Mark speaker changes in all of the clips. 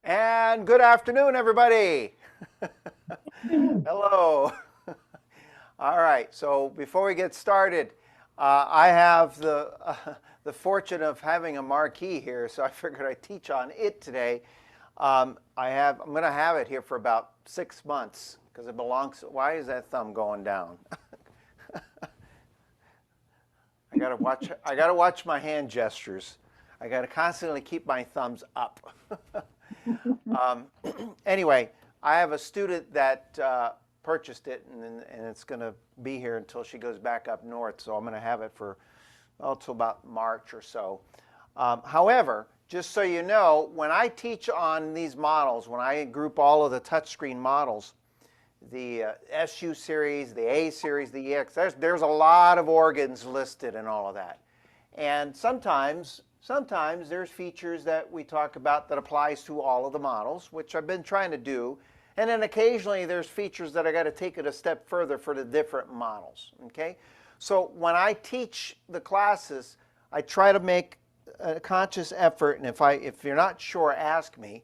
Speaker 1: And good afternoon, everybody. Hello. All right, so before we get started, I have the fortune of having a marquee here, so I figured I'd teach on it today. I'm going to have it here for about 6 months because it belongs. Why is that thumb going down? I gotta watch my hand gestures. I gotta constantly keep my thumbs up. Anyway, I have a student that purchased it, and it's going to be here until she goes back up north. So I'm going to have it for till about March or so. However, just so you know, when I teach on these models, when I group all of the touchscreen models, the SU series, the A series, the EX, there's a lot of organs listed and all of that. And sometimes there's features that we talk about that applies to all of the models, which I've been trying to do. And then occasionally there's features that I got to take it a step further for the different models. Okay? So when I teach the classes, I try to make a conscious effort, and if you're not sure, ask me.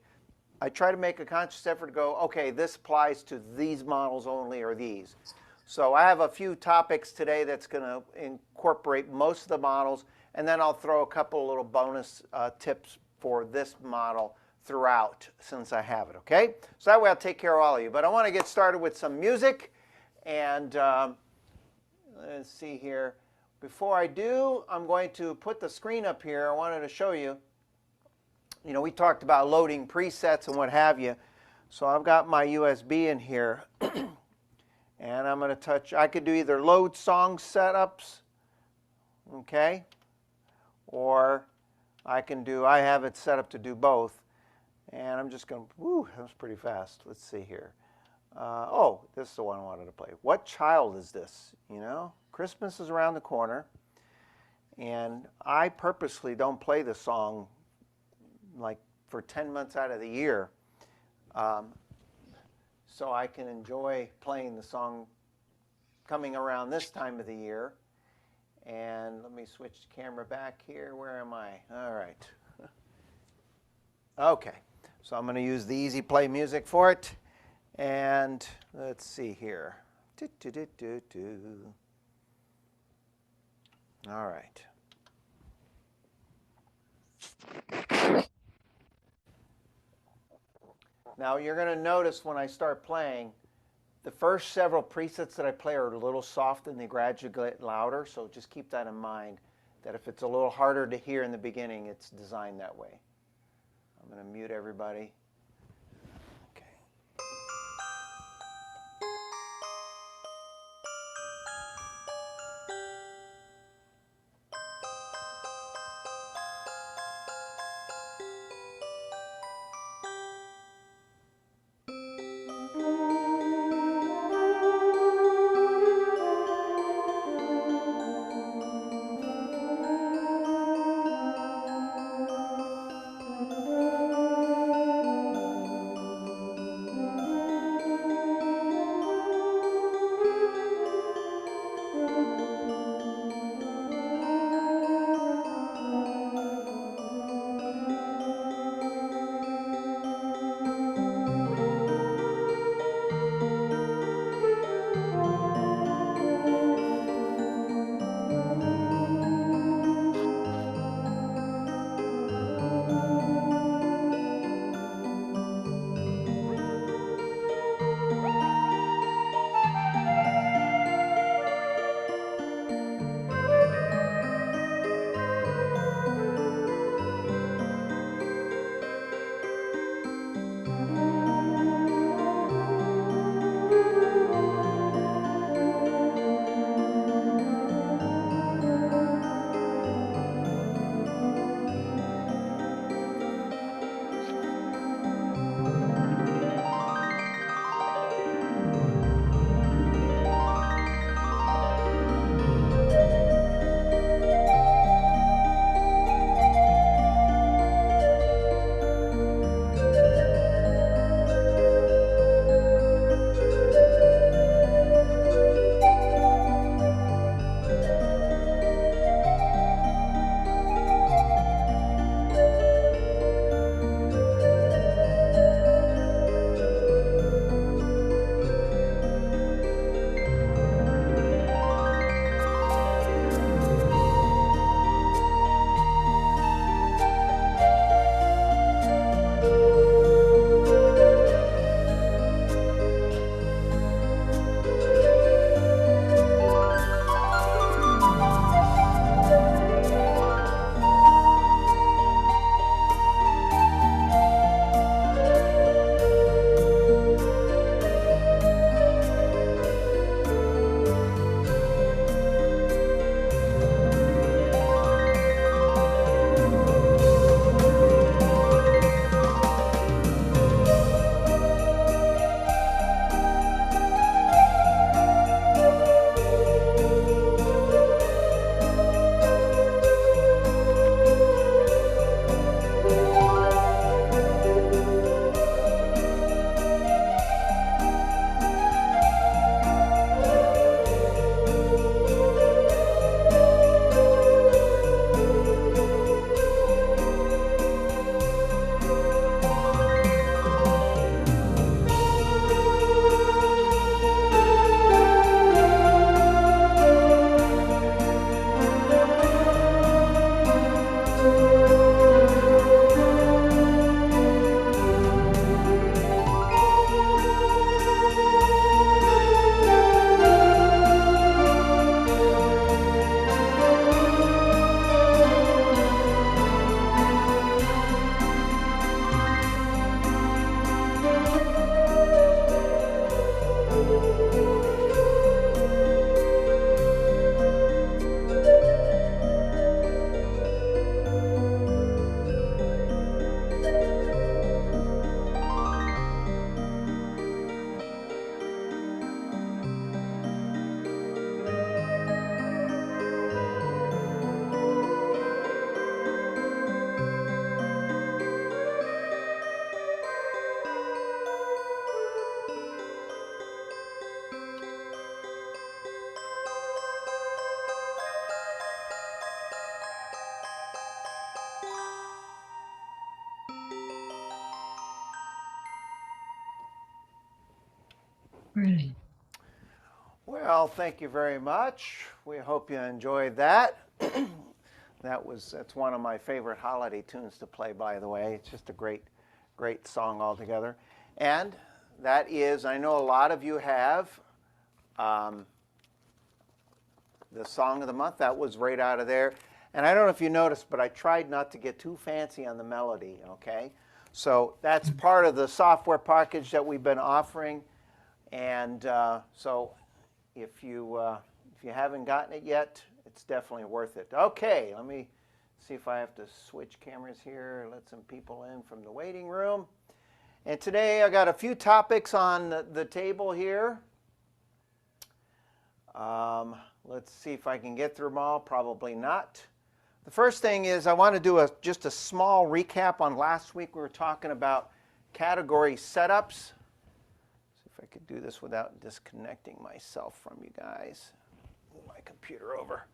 Speaker 1: I try to make a conscious effort to go, okay, this applies to these models only or these. So I have a few topics today that's going to incorporate most of the models, and then I'll throw a couple little bonus tips for this model throughout since I have it, okay? So that way I'll take care of all of you. But I want to get started with some music, and let's see here. Before I do, I'm going to put the screen up here. I wanted to show you. You know, we talked about loading presets and what have you. So I've got my USB in here, and I'm going to touch. I could do either load song setups, okay, or I have it set up to do both. And I'm just going to, whoo, that was pretty fast. Let's see here. Oh, this is the one I wanted to play. What child is this? You know, Christmas is around the corner, and I purposely don't play the song like for 10 months out of the year, so I can enjoy playing the song coming around this time of the year. And let me switch the camera back here. Where am I? All right. Okay, so I'm going to use the Easy Play music for it. And let's see here. All right. Now you're going to notice when I start playing, the first several presets that I play are a little soft and they gradually get louder. So just keep that in mind, that if it's a little harder to hear in the beginning, it's designed that way. I'm going to mute everybody. Okay.
Speaker 2: Right.
Speaker 1: Well, thank you very much. We hope you enjoyed that. That's one of my favorite holiday tunes to play, by the way. It's just a great song altogether. And that is, I know a lot of you have um, the song of the month. That was right out of there. And I don't know if you noticed, but I tried not to get too fancy on the melody, okay? So that's part of the software package that we've been offering. And so if you haven't gotten it yet, it's definitely worth it. Okay, let me see if I have to switch cameras here, let some people in from the waiting room. And today I got a few topics on the table here. Let's see if I can get through them all. Probably not. The first thing is I want to do just a small recap on last week. We were talking about category setups. See if I could do this without disconnecting myself from you guys. Move my computer over.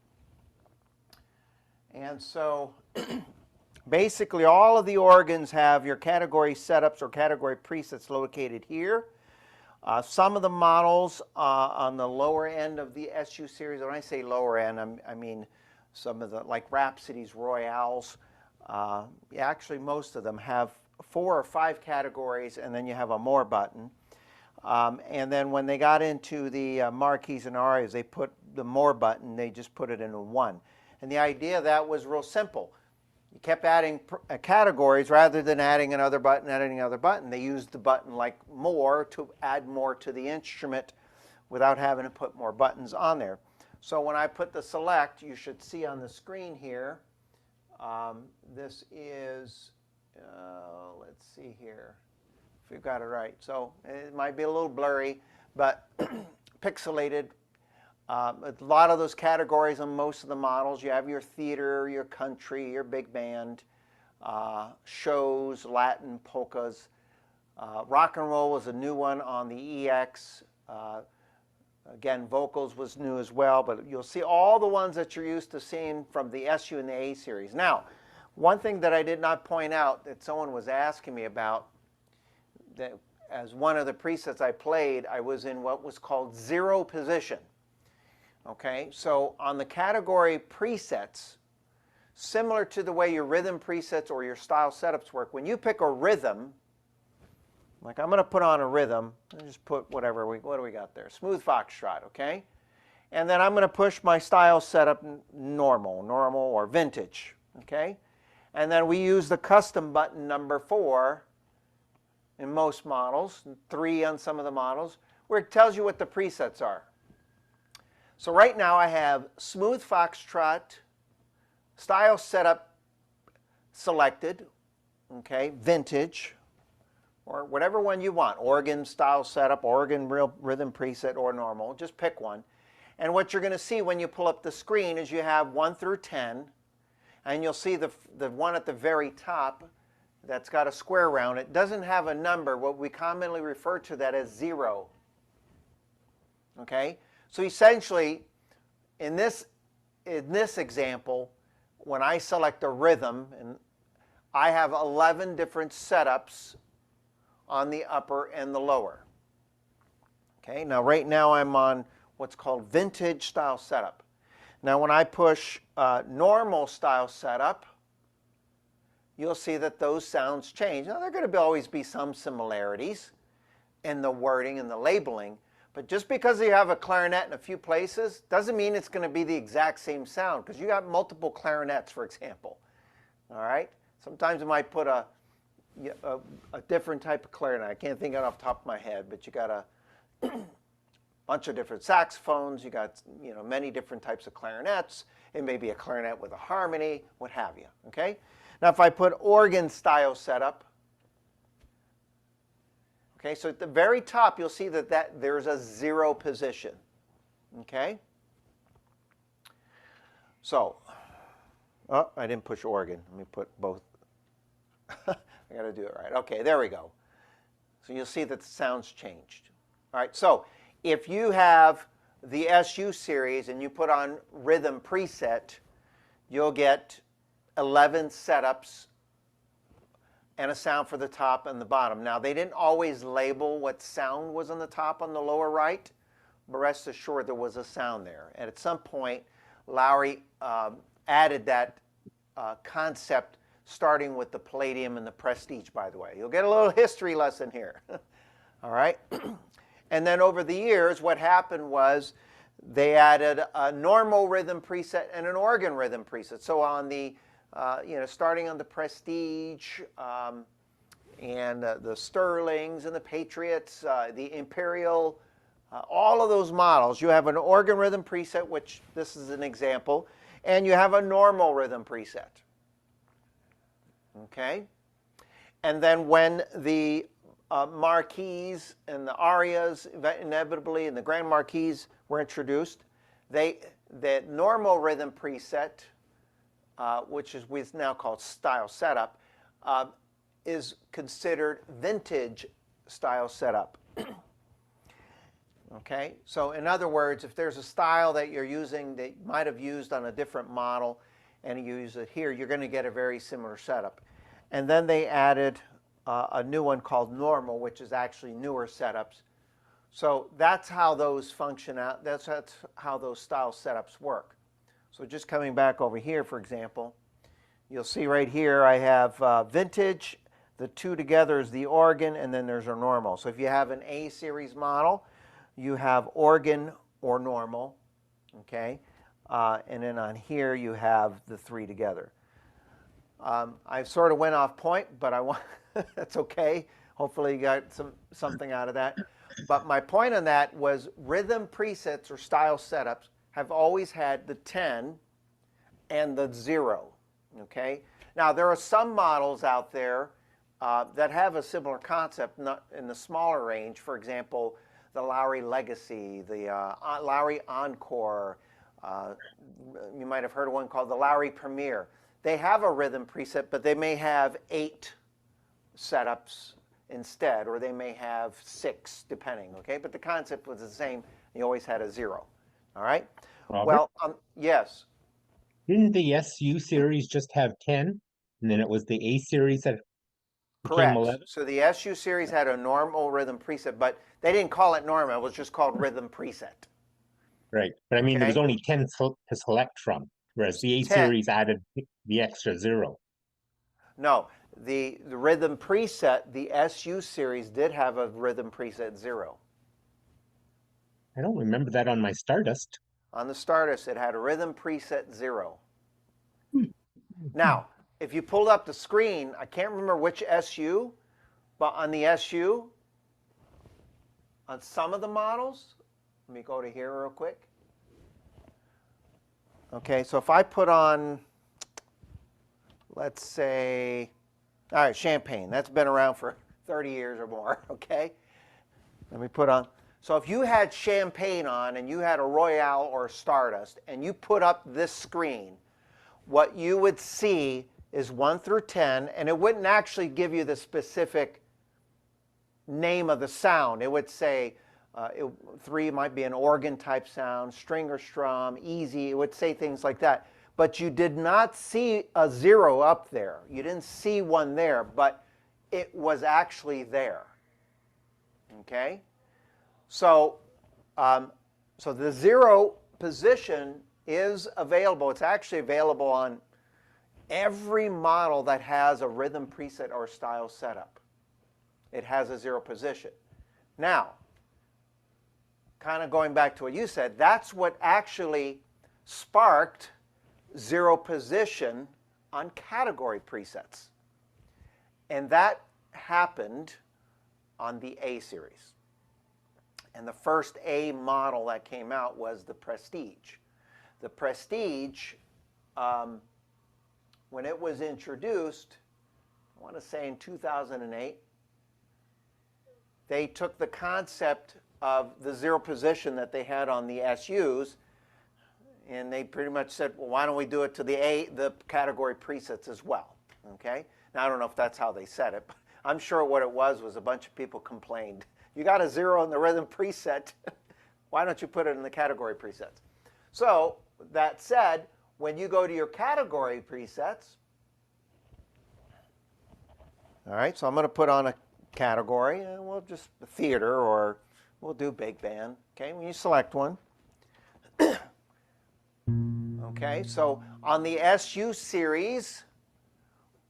Speaker 1: And so basically all of the organs have your category setups or category presets located here. Some of the models on the lower end of the SU series, when I say lower end, I mean some of the, like Rhapsodies, Royales, actually most of them have 4 or 5 categories, and then you have a more button. And then when they got into the marquees and arias, they put the more button, they just put it into 1. And the idea of that was real simple. You kept adding categories rather than adding another button, They used the button like more to add more to the instrument without having to put more buttons on there. So when I put the select, you should see on the screen here, this is, let's see here, if we've got it right. So it might be a little blurry, but pixelated. A lot of those categories on most of the models, you have your theater, your country, your big band, shows, Latin, polkas. Rock and roll was a new one on the EX. Again, vocals was new as well, but you'll see all the ones that you're used to seeing from the SU and the A series. Now, one thing that I did not point out that someone was asking me about, that as one of the presets I played, I was in what was called 0 position. Okay, so on the category presets, similar to the way your rhythm presets or your style setups work, when you pick a rhythm, like I'm going to put on a rhythm, I'll just put whatever, what do we got there? Smooth foxtrot, okay? And then I'm going to push my style setup normal or vintage, okay? And then we use the custom button number 4 in most models, 3 on some of the models, where it tells you what the presets are. So right now I have smooth foxtrot, style setup selected, okay, vintage, or whatever one you want, organ style setup, organ real rhythm preset, or normal, just pick one. And what you're going to see when you pull up the screen is you have 1 through 10, and you'll see the one at the very top that's got a square around it doesn't have a number, what we commonly refer to that as 0. Okay? So essentially, in this example, when I select a rhythm, and I have 11 different setups on the upper and the lower. Okay, now right now I'm on what's called vintage style setup. Now when I push normal style setup, you'll see that those sounds change. Now there are going to always be some similarities in the wording and the labeling, but just because you have a clarinet in a few places doesn't mean it's going to be the exact same sound, because you got multiple clarinets, for example. All right? Sometimes you might put a different type of clarinet. I can't think of it off the top of my head, but you got a bunch of different saxophones. You got many different types of clarinets. It may be a clarinet with a harmony, what have you. Okay? Now if I put organ style setup, okay, so at the very top, you'll see that there's a 0 position. Okay? So, oh, I didn't push organ. Let me put both. I got to do it right. Okay, there we go. So you'll see that the sound's changed. All right, so if you have the SU series and you put on rhythm preset, you'll get 11 setups and a sound for the top and the bottom. Now, they didn't always label what sound was on the top on the lower right, but rest assured there was a sound there. And at some point, Lowrey added that concept starting with the Palladium and the Prestige, by the way. You'll get a little history lesson here. All right? And then over the years, what happened was they added a normal rhythm preset and an organ rhythm preset. So on the, starting on the Prestige and the Sterlings and the Patriots, the Imperial, all of those models, you have an organ rhythm preset, which this is an example, and you have a normal rhythm preset. Okay? And then when the marquees and the arias inevitably and the grand marquees were introduced, the normal rhythm preset, which is what's now called style setup, is considered vintage style setup. Okay, so in other words, if there's a style that you're using that you might have used on a different model and you use it here, you're going to get a very similar setup. And then they added a new one called normal, which is actually newer setups. So that's how those function out. That's how those style setups work. So just coming back over here, for example, you'll see right here I have vintage. The two together is the organ, and then there's a normal. So if you have an A series model, you have organ or normal, okay? And then on here you have the three together. I sort of went off point, but I want that's okay. Hopefully you got something out of that. But my point on that was rhythm presets or style setups have always had the 10 and the 0, okay? Now there are some models out there that have a similar concept, not in the smaller range. For example, the Lowrey Legacy, the Lowrey Encore. You might have heard of one called the Lowrey Premier. They have a rhythm preset, but they may have 8 setups instead, or they may have 6, depending, okay? But the concept was the same. You always had a 0, all right?
Speaker 2: Robert?
Speaker 1: Well, yes.
Speaker 2: Didn't the SU series just have 10? And then it was the A series that became
Speaker 1: Correct.
Speaker 2: 11?
Speaker 1: So the SU series had a normal rhythm preset, but they didn't call it normal. It was just called rhythm preset.
Speaker 2: Right. But I mean, there was
Speaker 1: Okay?
Speaker 2: only 10 to select from, whereas the A
Speaker 1: 10.
Speaker 2: series added the extra 0.
Speaker 1: No, the rhythm preset, the SU series did have a rhythm preset 0.
Speaker 2: I don't remember that on my Stardust.
Speaker 1: On the Stardust, it had a rhythm preset 0. Now, if you pulled up the screen, I can't remember which SU, but on the SU, on some of the models, let me go to here real quick. Okay, so if I put on, let's say, all right, Champagne. That's been around for 30 years or more, okay? Let me put on. So if you had Champagne on and you had a Royale or a Stardust and you put up this screen, what you would see is 1 through 10, and it wouldn't actually give you the specific name of the sound. It would say 3 might be an organ type sound, string or strum, easy. It would say things like that. But you did not see a 0 up there. You didn't see one there, but it was actually there. Okay? So, so the 0 position is available. It's actually available on every model that has a rhythm preset or style setup. It has a 0 position. Now, kind of going back to what you said, that's what actually sparked 0 position on category presets. And that happened on the A series. And the first A model that came out was the Prestige. The Prestige, when it was introduced, I want to say in 2008, they took the concept of the 0 position that they had on the SUs, and they pretty much said, well, why don't we do it to the category presets as well, okay? Now, I don't know if that's how they said it, but I'm sure what it was a bunch of people complained. You got a 0 in the rhythm preset. Why don't you put it in the category presets? So, that said, when you go to your category presets, All right, so I'm going to put on a category, and we'll just theater, or we'll do big band. Okay, when you select one. Okay, so on the SU series,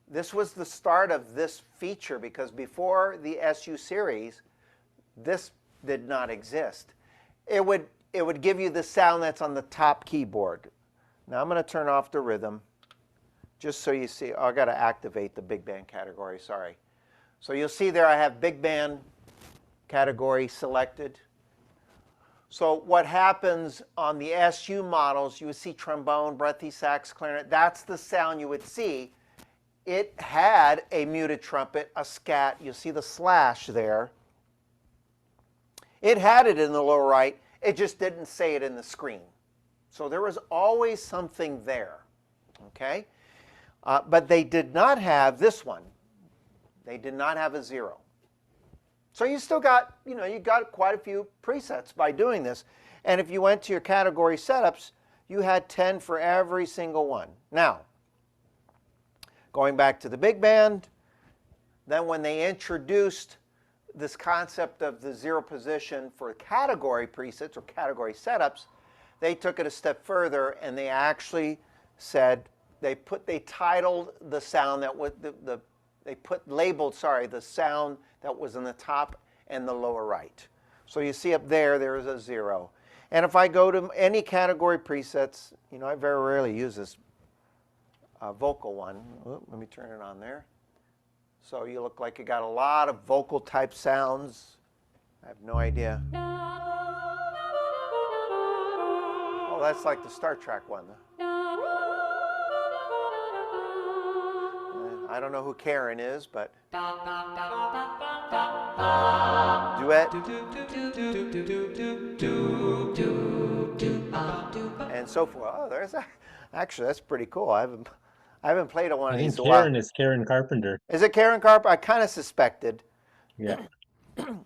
Speaker 1: this was the start of this feature, because before the SU series, this did not exist. It would give you the sound that's on the top keyboard. Now I'm going to turn off the rhythm, just so you see. Oh, I got to activate the big band category, sorry. So you'll see there I have big band category selected. So what happens on the SU models, you would see trombone, breathy sax, clarinet. That's the sound you would see. It had a muted trumpet, a scat. You see the slash there. It had it in the lower right. It just didn't say it in the screen. So there was always something there. Okay? But they did not have this one. They did not have a 0. So you still got, you got quite a few presets by doing this. And if you went to your category setups, you had 10 for every single one. Now, going back to the big band, then when they introduced this concept of the 0 position for category presets or category setups, they took it a step further, and they actually said, they titled the sound that was labeled the sound that was in the top and the lower right. So you see up there is a 0. And if I go to any category presets, I very rarely use this vocal one. Let me turn it on there. So you look like you got a lot of vocal type sounds. I have no idea. Oh, that's like the Star Trek one. I don't know who Karen is, but duet. And so forth. Oh, actually, that's pretty cool. I haven't played one of these in a while.
Speaker 2: Karen is Karen Carpenter.
Speaker 1: Is it Karen Carpenter? I kind of suspected.
Speaker 2: Yeah.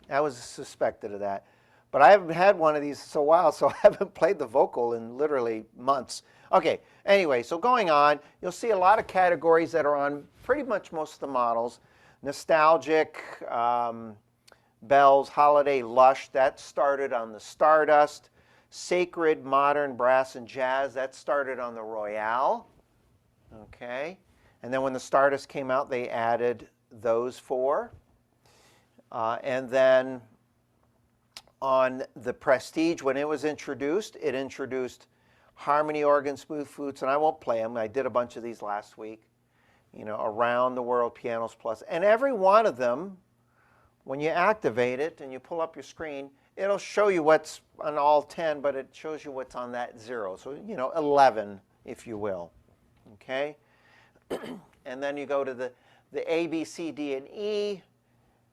Speaker 1: I was suspected of that. But I haven't had one of these in a while, so I haven't played the vocal in literally months. Okay, anyway, so going on, you'll see a lot of categories that are on pretty much most of the models. Nostalgic, bells, holiday, lush, that started on the Stardust. Sacred, modern, brass, and jazz, that started on the Royale. Okay, and then when the Stardust came out, they added those 4. And then on the Prestige, when it was introduced, it introduced harmony organ, smooth flutes, and I won't play them. I did a bunch of these last week. Around the world, pianos plus. And every one of them, when you activate it and you pull up your screen, it'll show you what's on all 10, but it shows you what's on that 0. So, 11, if you will. Okay? And then you go to the A, B, C, D, and E.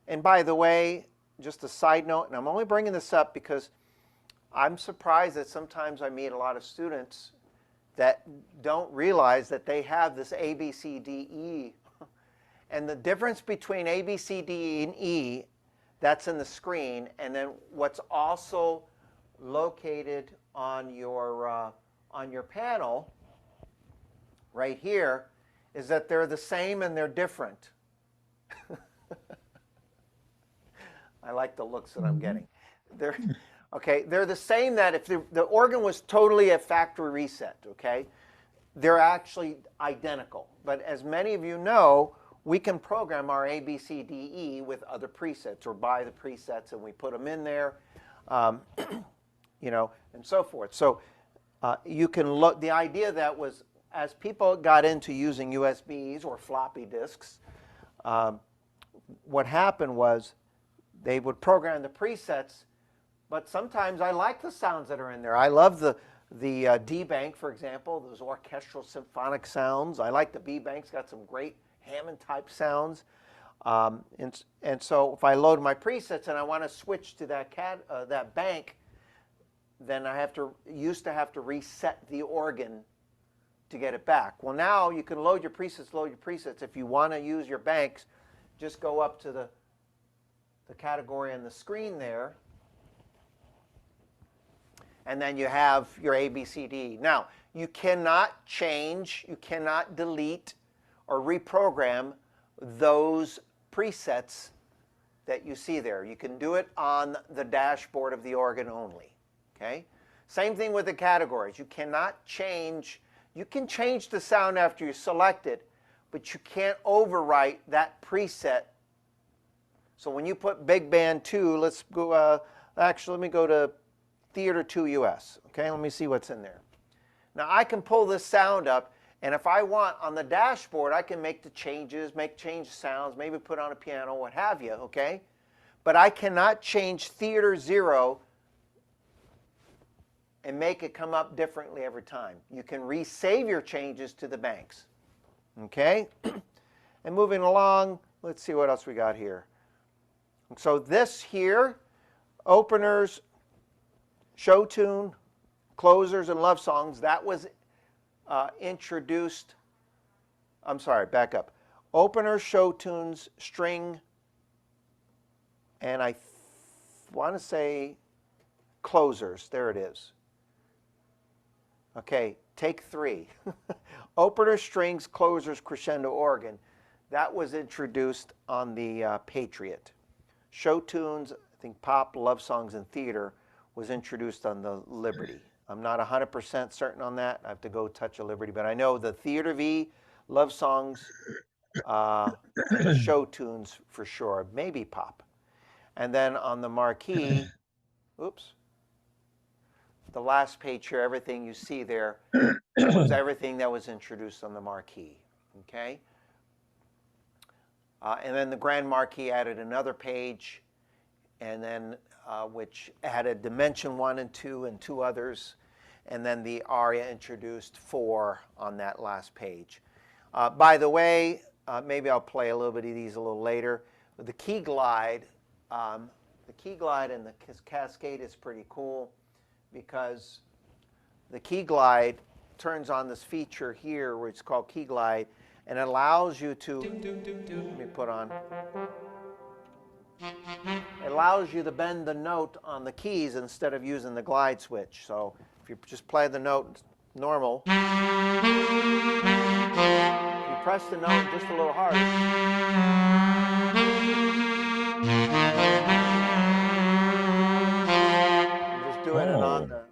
Speaker 1: And by the way, just a side note, and I'm only bringing this up because I'm surprised that sometimes I meet a lot of students that don't realize that they have this A, B, C, D, E. And the difference between A, B, C, D, and E, that's in the screen, and then what's also located on your panel right here is that they're the same and they're different. I like the looks that I'm getting. They're the same. That if the organ was totally a factory reset, okay, they're actually identical. But as many of you know, we can program our A, B, C, D, E with other presets, or buy the presets and we put them in there, and so forth. So you can look. The idea that was, as people got into using USBs or floppy disks, what happened was they would program the presets, but sometimes I like the sounds that are in there. I love the D bank, for example, those orchestral symphonic sounds. I like the B bank's got some great Hammond type sounds. And so if I load my presets and I want to switch to that bank, then I used to have to reset the organ to get it back. Well, now you can load your presets. If you want to use your banks, just go up to the category on the screen there, and then you have your A, B, C, D. Now, you cannot change, you cannot delete or reprogram those presets that you see there. You can do it on the dashboard of the organ only, okay? Same thing with the categories. You cannot change, you can change the sound after you select it, but you can't overwrite that preset. So when you put Big Band 2, let's go, actually let me go to Theater 2 US, okay? Let me see what's in there. Now I can pull this sound up, and if I want on the dashboard, I can make the changes, change sounds, maybe put on a piano, what have you, okay? But I cannot change Theater 0 and make it come up differently every time. You can resave your changes to the banks, okay? And moving along, let's see what else we got here. So this here, openers, show tune, closers, and love songs, that was introduced, I'm sorry, back up. Openers, show tunes, string, and I want to say closers. There it is. Okay, take 3. Openers, strings, closers, crescendo, organ. That was introduced on the Patriot. Show tunes, I think pop, love songs, and theater was introduced on the Liberty. I'm not 100% certain on that. I have to go touch a Liberty, but I know the Theater V, love songs, and the show tunes for sure, maybe pop. And then on the marquee, oops, the last page here, everything you see there was everything that was introduced on the marquee, okay? And then the Grand Marquee added another page, and then which added Dimension 1 and 2 and 2 others, and then the Aria introduced 4 on that last page. By the way, maybe I'll play a little bit of these a little later. The Key Glide and the Cascade is pretty cool because the Key Glide turns on this feature here where it's called Key Glide, and it allows you to, let me put on, it allows you to bend the note on the keys instead of using the glide switch. So if you just play the note normal, if you press the note just a little harder, just doing it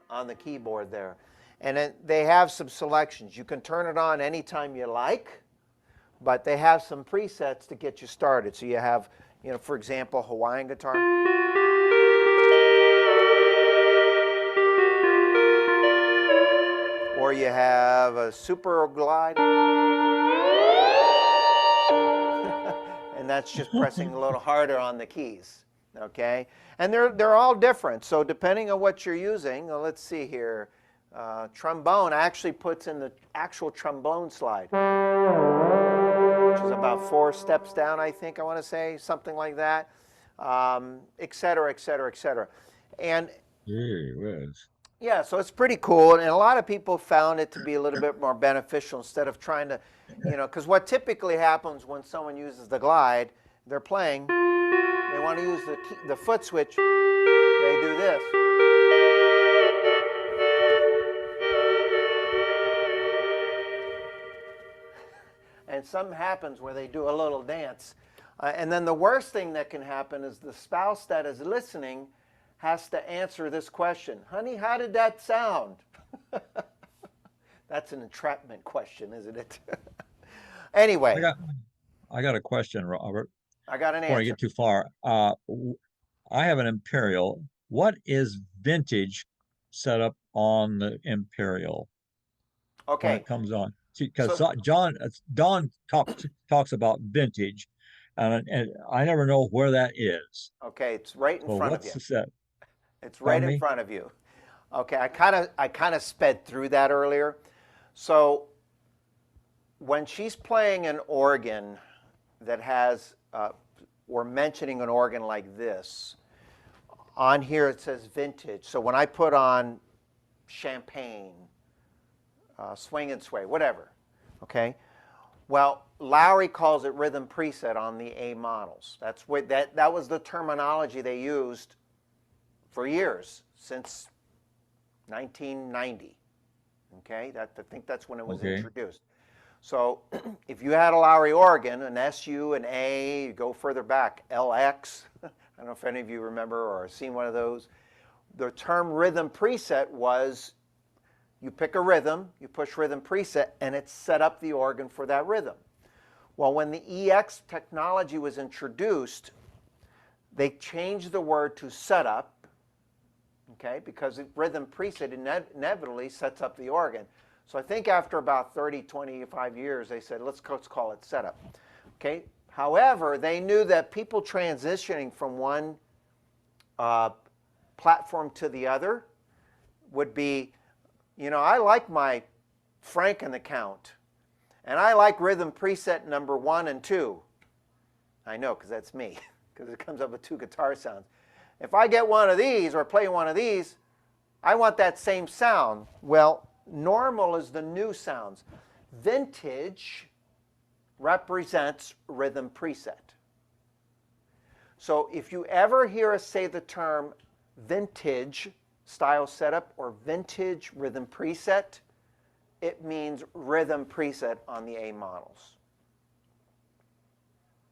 Speaker 1: on the keyboard there. And then they have some selections. You can turn it on anytime you like, but they have some presets to get you started. So you have, you know, for example, Hawaiian guitar. Or you have a super glide. And that's just pressing a little harder on the keys, okay? And they're all different. So depending on what you're using, let's see here. Trombone actually puts in the actual trombone slide, which is about 4 steps down, I think I want to say, something like that, et cetera, et cetera, et cetera. And yeah, so it's pretty cool. And a lot of people found it to be a little bit more beneficial instead of trying to, you know, because what typically happens when someone uses the glide, they're playing, they want to use the foot switch, they do this. And something happens where they do a little dance. And then the worst thing that can happen is the spouse that is listening has to answer this question. Honey, how did that sound? That's an entrapment question, isn't it? Anyway.
Speaker 3: I got a question, Robert.
Speaker 1: I got an answer.
Speaker 3: Before I get too far, I have an Imperial. What is vintage set up on the Imperial?
Speaker 1: Okay.
Speaker 3: When it comes on? Because Don talks about vintage, and I never know where that is.
Speaker 1: Okay, it's right in front of you.
Speaker 3: What's the set?
Speaker 1: It's right in front of you. Okay, I kind of sped through that earlier. So when she's playing an organ that has, we're mentioning an organ like this, on here it says vintage. So when I put on Champagne, Swing and Sway, whatever, okay? Well, Lowrey calls it rhythm preset on the A models. That's what that was the terminology they used for years, since 1990, okay? I think that's when it was introduced. So if you had a Lowrey organ, an SU, an A, you go further back, LX, I don't know if any of you remember or seen one of those. The term rhythm preset was you pick a rhythm, you push rhythm preset, and it set up the organ for that rhythm. Well, when the EX technology was introduced, they changed the word to setup, okay, because rhythm preset inevitably sets up the organ. So I think after about 30, 25 years, they said, let's call it setup. Okay. However, they knew that people transitioning from one platform to the other would be, you know, I like my Frank and the Count, and I like rhythm preset number 1 and 2. I know, because that's me, because it comes up with 2 guitar sounds. If I get one of these or play one of these, I want that same sound. Well, normal is the new sounds. Vintage represents rhythm preset. So if you ever hear us say the term vintage style setup or vintage rhythm preset, it means rhythm preset on the A models.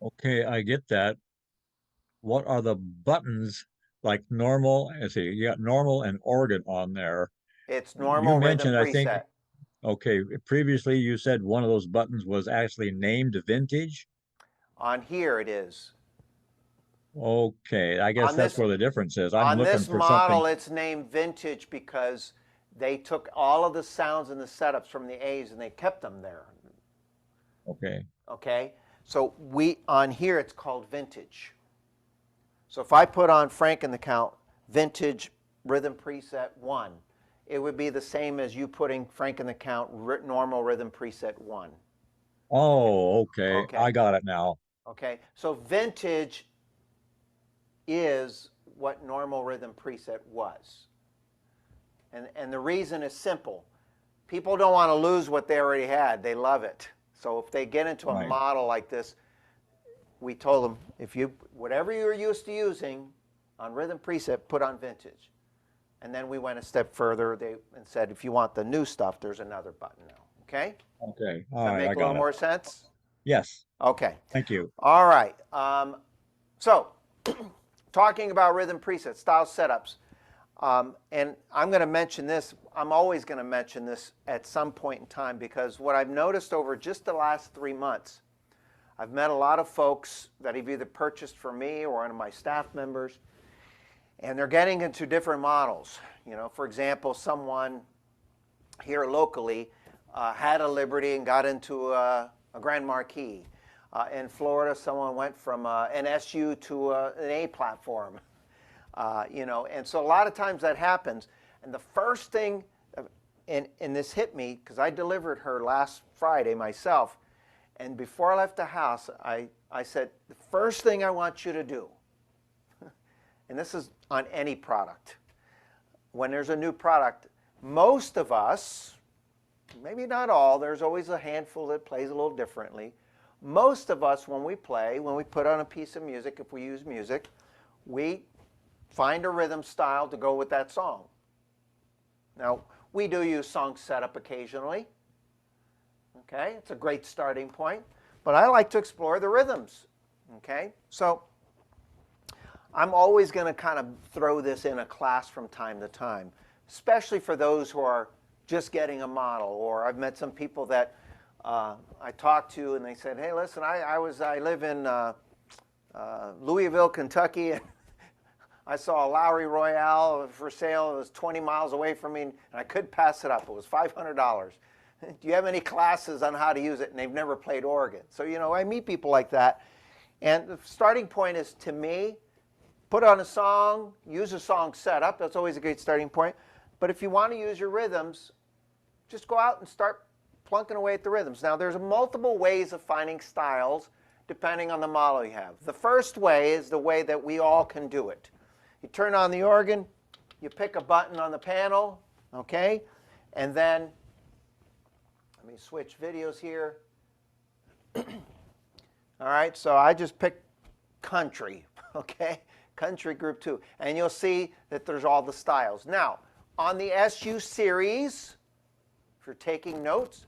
Speaker 3: Okay, I get that. What are the buttons like normal? I see, you got normal and organ on there.
Speaker 1: It's
Speaker 3: You
Speaker 1: normal rhythm
Speaker 3: mentioned, I think,
Speaker 1: preset.
Speaker 3: okay, previously you said one of those buttons was actually named vintage.
Speaker 1: On here it is.
Speaker 3: Okay, I guess
Speaker 1: On
Speaker 3: that's
Speaker 1: this
Speaker 3: where the difference is. I'm
Speaker 1: On
Speaker 3: looking
Speaker 1: this
Speaker 3: for something.
Speaker 1: model, it's named vintage because they took all of the sounds and the setups from the A's and they kept them there.
Speaker 3: Okay,
Speaker 1: Okay? So on here, it's called vintage. So if I put on Frank and the Count, vintage rhythm preset 1, it would be the same as you putting Frank and the Count normal rhythm preset 1.
Speaker 3: oh, okay, I
Speaker 1: Okay?
Speaker 3: got it now.
Speaker 1: Okay? So vintage is what normal rhythm preset was. And the reason is simple. People don't want to lose what they already had. They love it. So if they get into a
Speaker 3: Right.
Speaker 1: model like this, we told them, if you whatever you're used to using on rhythm preset, put on vintage. And then we went a step further and said, if you want the new stuff, there's another button now. Okay?
Speaker 3: Okay,
Speaker 1: Does
Speaker 3: all
Speaker 1: that
Speaker 3: right, I
Speaker 1: make a little
Speaker 3: got it.
Speaker 1: more sense?
Speaker 3: Yes,
Speaker 1: Okay.
Speaker 3: thank you.
Speaker 1: All right. So talking about rhythm presets, style setups. And I'm going to mention this. I'm always going to mention this at some point in time because what I've noticed over just the last 3 months, I've met a lot of folks that have either purchased from me or one of my staff members, and they're getting into different models. You know, for example, someone here locally had a Liberty and got into a Grand Marquis. In Florida, someone went from an SU to an A platform. You know, and so a lot of times that happens. And the first thing, and this hit me because I delivered her last Friday myself. And before I left the house, I said, the first thing I want you to do, and this is on any product, when there's a new product, most of us, maybe not all, there's always a handful that plays a little differently. Most of us, when we play, when we put on a piece of music, if we use music, we find a rhythm style to go with that song. Now, we do use song setup occasionally. Okay, it's a great starting point. But I like to explore the rhythms. Okay, so I'm always going to kind of throw this in a class from time to time, especially for those who are just getting a model. Or I've met some people that I talked to and they said, hey, listen, I live in Louisville, Kentucky, and I saw a Lowrey Royale for sale. It was 20 miles away from me, and I couldn't pass it up. It was $500. Do you have any classes on how to use it? And they've never played organ. So, you know, I meet people like that. And the starting point is, to me, put on a song, use a song setup. That's always a great starting point. But if you want to use your rhythms, just go out and start plunking away at the rhythms. Now, there's multiple ways of finding styles depending on the model you have. The first way is the way that we all can do it. You turn on the organ, you pick a button on the panel, okay? And then, let me switch videos here. All right, so I just picked country, okay? Country group 2. And you'll see that there's all the styles. Now, on the SU series, if you're taking notes,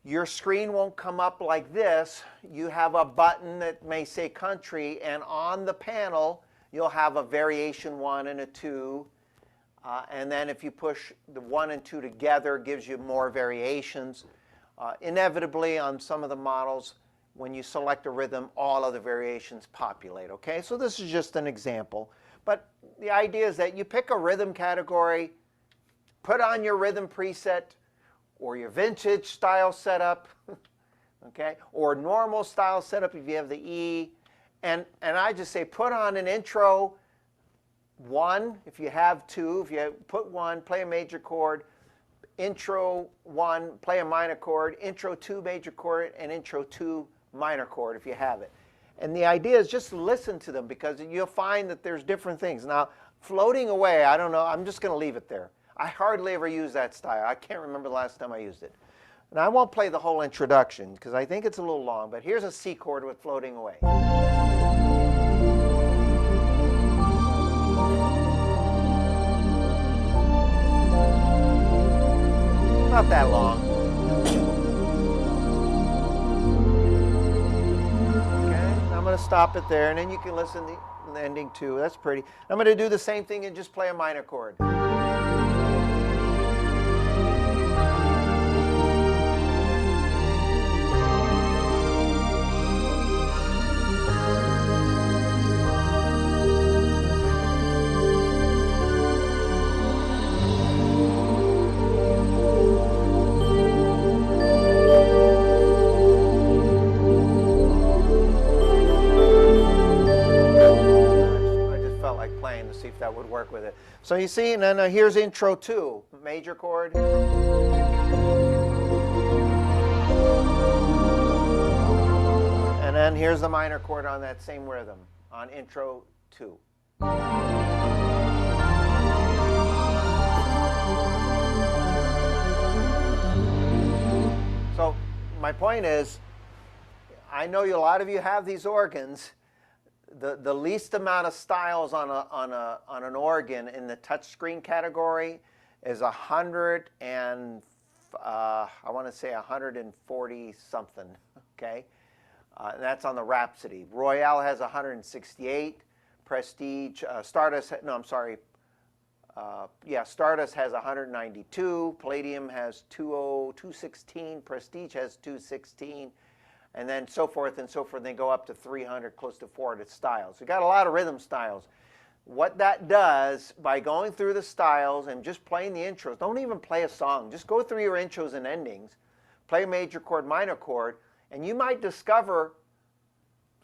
Speaker 1: your screen won't come up like this. You have a button that may say country, and on the panel, you'll have a variation 1 and a 2. And then if you push the 1 and 2 together, it gives you more variations. Inevitably, on some of the models, when you select a rhythm, all of the variations populate, okay? So this is just an example. But the idea is that you pick a rhythm category, put on your rhythm preset, or your vintage style setup, okay? Or normal style setup if you have the E. And I just say put on an intro 1, if you have 2, if you put 1, play a major chord, intro 1, play a minor chord, intro 2 major chord, and intro 2 minor chord if you have it. And the idea is just listen to them, because you'll find that there's different things. Now, floating away, I don't know, I'm just going to leave it there. I hardly ever use that style. I can't remember the last time I used it. And I won't play the whole introduction because I think it's a little long, but here's a C chord with floating away. Not that long. Okay, I'm going to stop it there, and then you can listen to the ending too. That's pretty. I'm going to do the same thing and just play a minor chord. To see if that would work with it. So you see, and then here's intro 2, major chord. And then here's the minor chord on that same rhythm, on intro 2. So my point is, I know a lot of you have these organs. The least amount of styles on an organ in the touchscreen category is 100 and I want to say 140 something. Okay, and that's on the Rhapsody. Royale has 168. Prestige, Stardust. No, I'm sorry. Yeah, Stardust has 192. Palladium has 216. Prestige has 216. And then so forth and so forth. They go up to 300, close to 400 styles. We got a lot of rhythm styles. What that does, by going through the styles and just playing the intros, don't even play a song. Just go through your intros and endings, play a major chord, minor chord, and you might discover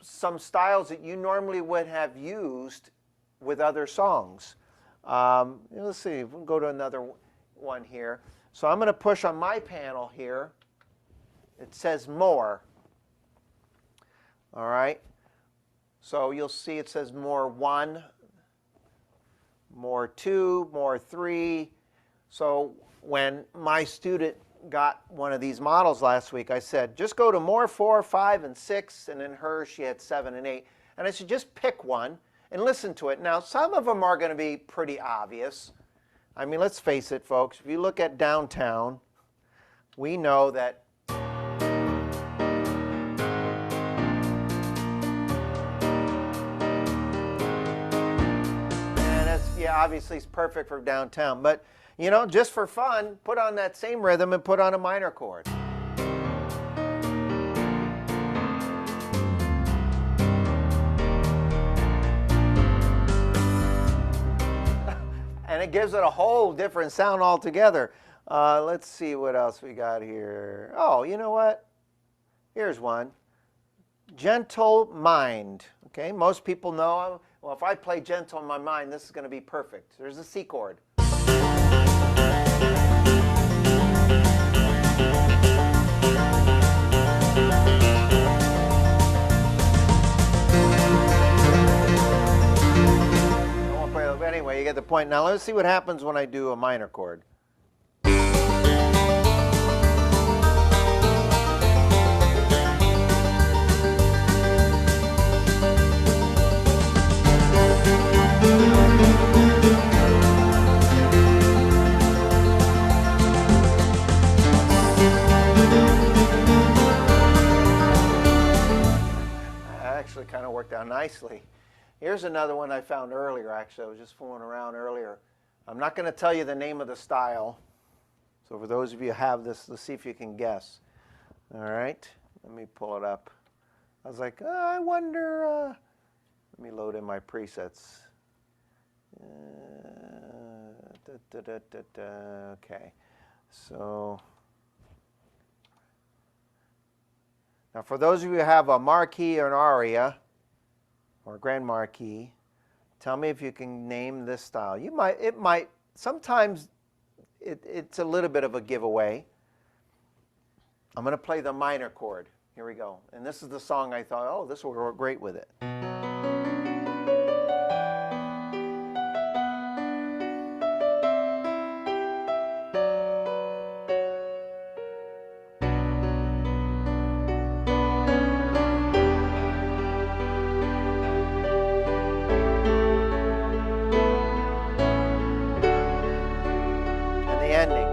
Speaker 1: some styles that you normally would have used with other songs. Let's see, we'll go to another one here. So I'm going to push on my panel here. It says more. All right, so you'll see it says more 1, more 2, more 3. So when my student got one of these models last week, I said, just go to more 4, 5, and 6, and in hers she had 7 and 8. And I said, just pick one and listen to it. Now, some of them are going to be pretty obvious. I mean, let's face it, folks. If you look at Downtown, we know that yeah, obviously it's perfect for Downtown, but you know, just for fun, put on that same rhythm and put on a minor chord. And it gives it a whole different sound altogether. Let's see what else we got here. Oh, you know what? Here's one. Gentle Mind. Okay, most people know, well, if I play Gentle in my mind, this is going to be perfect. There's a C chord. But anyway, you get the point. Now let's see what happens when I do a minor chord. worked out nicely. Here's another one I found earlier, actually. I was just fooling around earlier. I'm not going to tell you the name of the style. So for those of you who have this, let's see if you can guess. All right, let me pull it up. I was like, I wonder, let me load in my presets. Okay, so now for those of you who have a marquee or an aria or a grand marquee, tell me if you can name this style. You might, it might, sometimes it's a little bit of a giveaway. I'm going to play the minor chord. Here we go. And this is the song I thought, oh, this will work great with it. And the ending.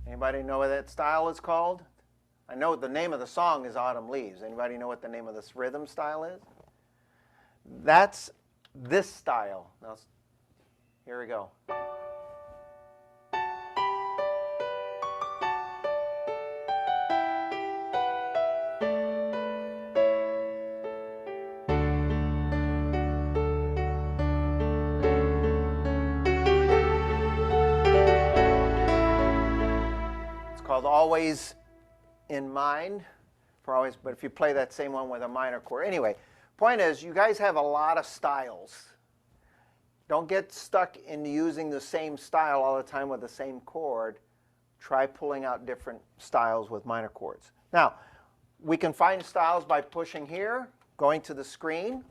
Speaker 1: Anybody know what that style is called? I know the name of the song is Autumn Leaves. Anybody know what the name of this rhythm style is? That's this style. Now, here we go. Called Always in Mind for always, but if you play that same one with a minor chord. Anyway, point is, you guys have a lot of styles. Don't get stuck in using the same style all the time with the same chord. Try pulling out different styles with minor chords. Now, we can find styles by pushing here, going to the screen.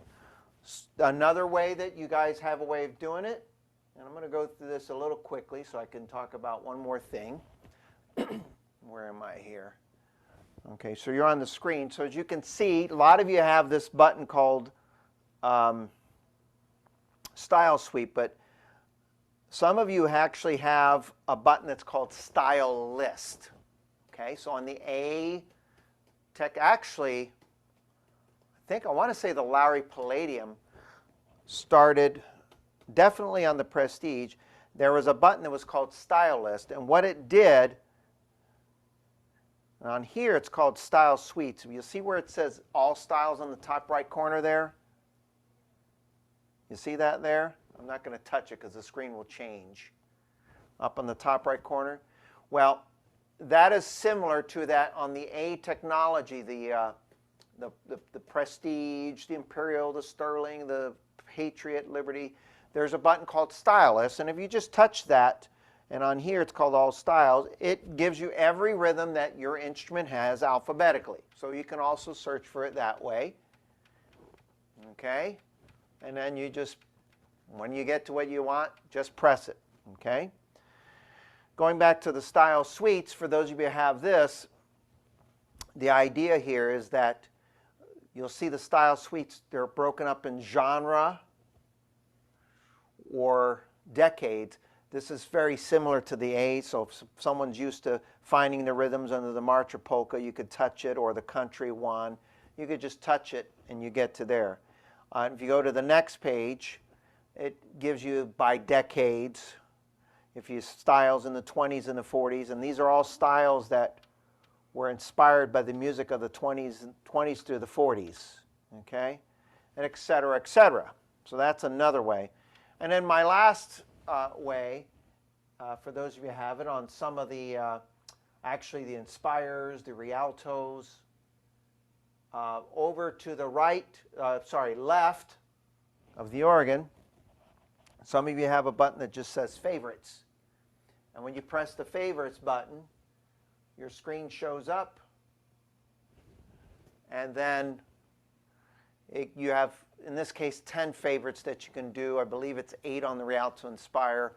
Speaker 1: Another way that you guys have a way of doing it, and I'm going to go through this a little quickly so I can talk about one more thing. Where am I here? Okay, so you're on the screen. So as you can see, a lot of you have this button called Style Sweep, but some of you actually have a button that's called Style List. Okay, so on the A tech, actually, I want to say the Lowrey Palladium started definitely on the Prestige. There was a button that was called Style List, and what it did, on here it's called Style Suites. You'll see where it says all styles on the top right corner there? You see that there? I'm not going to touch it because the screen will change. Up on the top right corner. Well, that is similar to that on the A technology, the Prestige, the Imperial, the Sterling, the Patriot, Liberty. There's a button called Style List, and if you just touch that, and on here it's called All Styles, it gives you every rhythm that your instrument has alphabetically. So you can also search for it that way. Okay? And then you just, when you get to what you want, just press it. Okay? Going back to the Style Suites, for those of you who have this, the idea here is that you'll see the Style Suites, they're broken up in genre or decades. This is very similar to the A, so if someone's used to finding the rhythms under the march or polka, you could touch it, or the country one. You could just touch it and you get to there. If you go to the next page, it gives you by decades, if you styles in the 20s and the 40s, and these are all styles that were inspired by the music of the 20s through the 40s, okay, and et cetera, et cetera. So that's another way. And then my last way, for those of you who have it, on some of the, actually the Inspires, the Rialtos, over to the left of the organ, some of you have a button that just says Favorites. And when you press the Favorites button, your screen shows up, and then you have, in this case, 10 favorites that you can do. I believe it's 8 on the Rialto Inspire,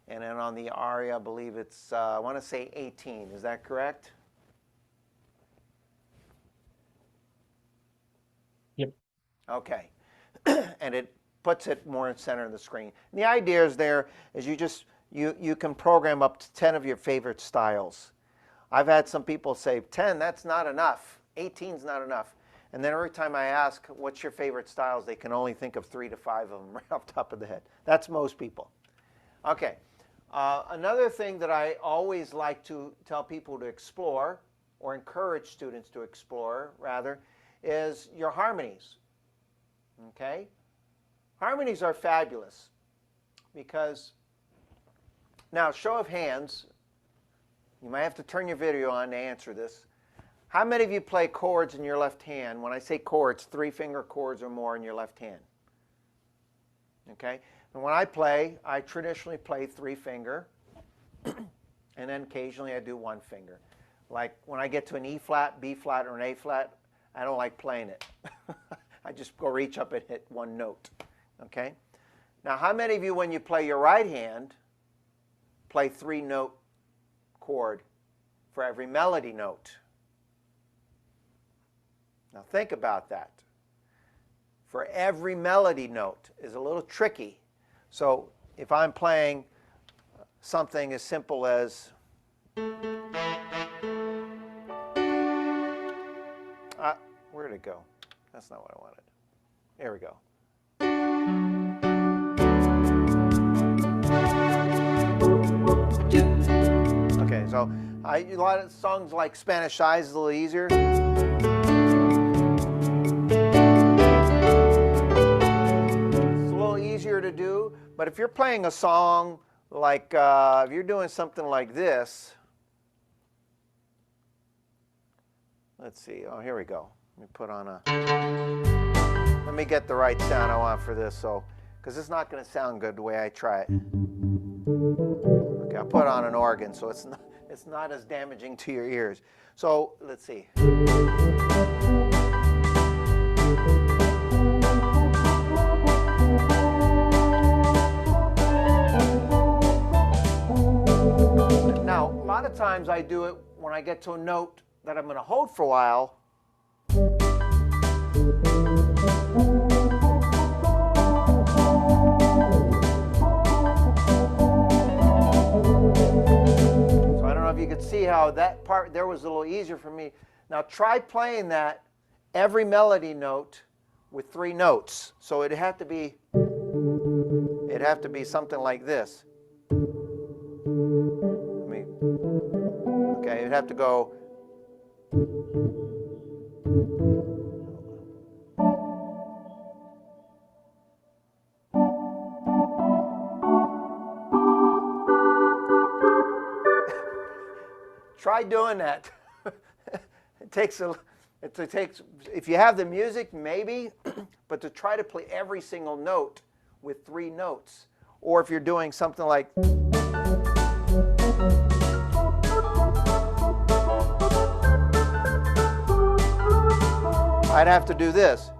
Speaker 1: and then on the Aria, I believe it's, I want to say 18. Is that correct? Okay. And it puts it more in the center of the screen. And the idea is you can program up to 10 of your favorite styles. I've had some people say 10, that's not enough. 18's not enough. And then every time I ask, what's your favorite styles, they can only think of 3 to 5 of them right off the top of the head. That's most people. Okay. Another thing that I always like to tell people to explore, or encourage students to explore, rather, is your harmonies. Okay? Harmonies are fabulous because, now, show of hands, you might have to turn your video on to answer this. How many of you play chords in your left hand? When I say chords, 3-finger chords or more in your left hand. Okay? And when I play, I traditionally play 3-finger, and then occasionally I do 1-finger. Like when I get to an E flat, B flat, or an A flat, I don't like playing it. I just go reach up and hit one note. Okay? Now, how many of you, when you play your right hand, play 3-note chord for every melody note? Now think about that. For every melody note is a little tricky. So if I'm playing something as simple as where'd it go? That's not what I wanted. There we go. Okay, so a lot of songs like Spanish Eyes is a little easier. It's a little easier to do, but if you're playing a song like, if you're doing something like this, let's see, oh, here we go. Let me put on let me get the right sound I want for this, so, because it's not going to sound good the way I try it. Okay, I'll put on an organ, so it's not as damaging to your ears. So, let's see. Now, a lot of times I do it when I get to a note that I'm going to hold for a while. You could see how that part there was a little easier for me. Now try playing that every melody note with 3 notes. So it'd have to be something like this. Okay, it'd have to go. Try doing that. It takes, if you have the music, maybe, but to try to play every single note with 3 notes. Or if you're doing something like, I'd have to do this.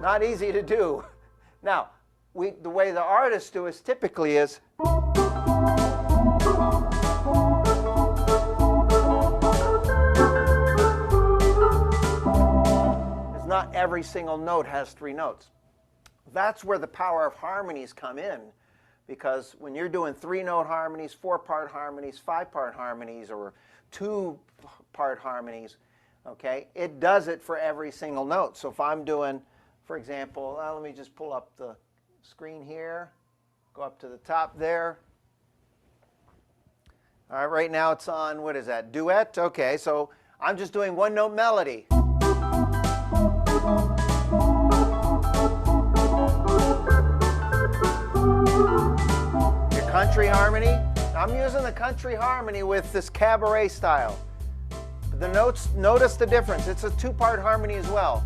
Speaker 1: Not easy to do. Now, the way the artists do is typically is not every single note has 3 notes. That's where the power of harmonies come in, because when you're doing 3-note harmonies, 4-part harmonies, 5-part harmonies, or 2-part harmonies, okay, it does it for every single note. So if I'm doing, for example, let me just pull up the screen here, go up to the top there. All right, right now it's on, what is that, duet? Okay, so I'm just doing 1-note melody. Your country harmony, I'm using the country harmony with this cabaret style. The notes, notice the difference. It's a 2-part harmony as well.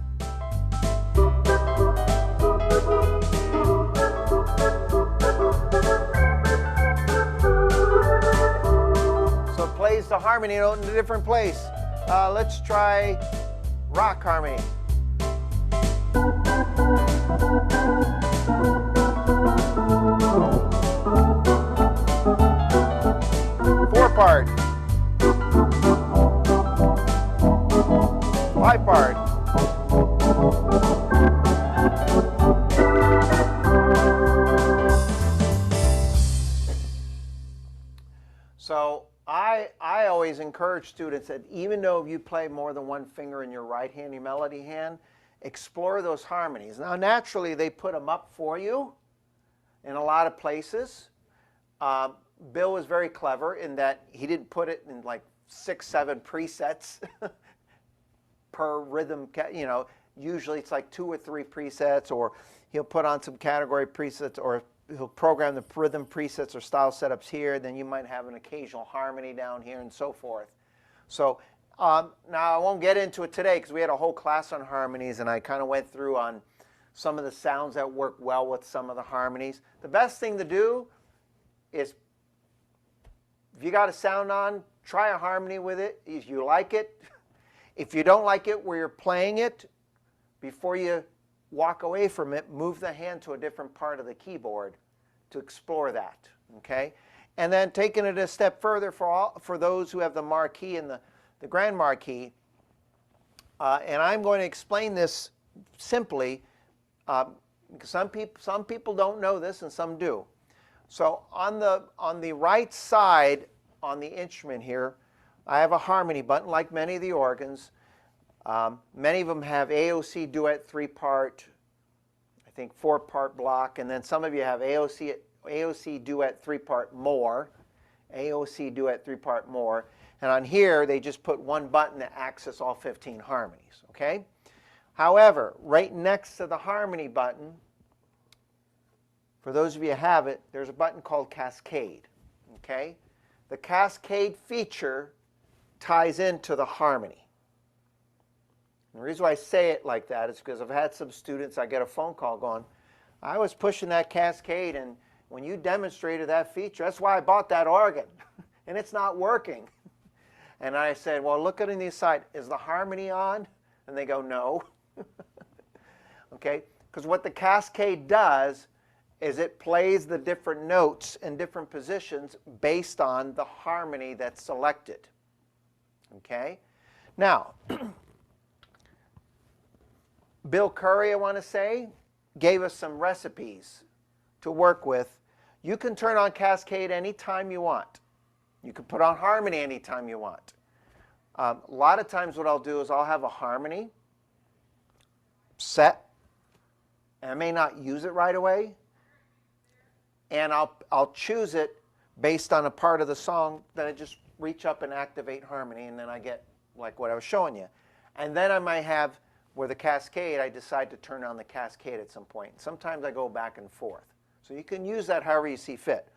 Speaker 1: So it plays the harmony note in a different place. Let's try rock harmony. Four part. Five part. So I always encourage students that even though you play more than one finger in your right hand, your melody hand, explore those harmonies. Now naturally they put them up for you in a lot of places. Bill was very clever in that he didn't put it in like 6, 7 presets per rhythm. You know, usually it's like 2 or 3 presets, or he'll put on some category presets, or he'll program the rhythm presets or style setups here. Then you might have an occasional harmony down here and so forth. So now I won't get into it today because we had a whole class on harmonies, and I kind of went through on some of the sounds that work well with some of the harmonies. The best thing to do is, if you got a sound on, try a harmony with it. If you like it, if you don't like it where you're playing it, before you walk away from it, move the hand to a different part of the keyboard to explore that, okay? And then taking it a step further for those who have the marquee and the grand marquee, and I'm going to explain this simply, because some people don't know this and some do. So on the right side on the instrument here, I have a harmony button like many of the organs. Many of them have AOC duet 3-part, I think 4-part block, and then some of you have AOC duet 3-part more, AOC duet 3-part more, and on here they just put one button to access all 15 harmonies, okay? However, right next to the harmony button, for those of you who have it, there's a button called Cascade, okay? The Cascade feature ties into the harmony. And the reason why I say it like that is because I've had some students, I get a phone call going, I was pushing that Cascade, and when you demonstrated that feature, that's why I bought that organ, and it's not working. And I said, well, look at the side, is the harmony on? And they go, no. Okay, because what the Cascade does is it plays the different notes in different positions based on the harmony that's selected. Okay? Now, Bill Curry, I want to say, gave us some recipes to work with. You can turn on Cascade anytime you want. You can put on harmony anytime you want. A lot of times what I'll do is I'll have a harmony set, and I may not use it right away, and I'll choose it based on a part of the song that I just reach up and activate harmony, and then I get like what I was showing you. And then I might have where the Cascade, I decide to turn on the Cascade at some point. Sometimes I go back and forth. So you can use that however you see fit.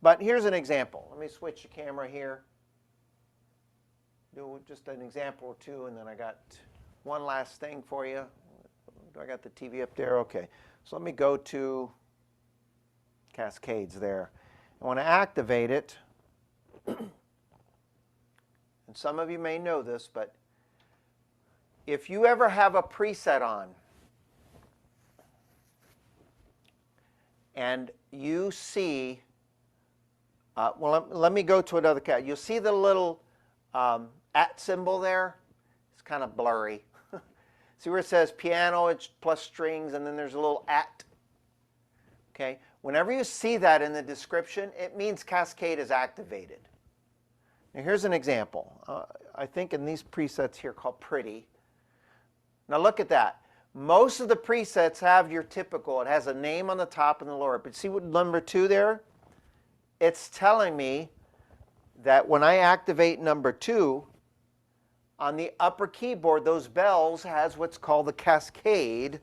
Speaker 1: But here's an example. Let me switch the camera here. Do just an example or two, and then I got one last thing for you. Do I got the TV up there? Okay. So let me go to Cascades there. I want to activate it. And some of you may know this, but if you ever have a preset on and you see, well, let me go to another cat. You'll see the little at symbol there. It's kind of blurry. See where it says piano, it's plus strings, and then there's a little at. Okay. Whenever you see that in the description, it means Cascade is activated. Now here's an example. I think in these presets here called Pretty. Now look at that. Most of the presets have your typical. It has a name on the top and the lower. But see what number 2 there? It's telling me that when I activate number 2, on the upper keyboard, those bells has what's called the Cascade.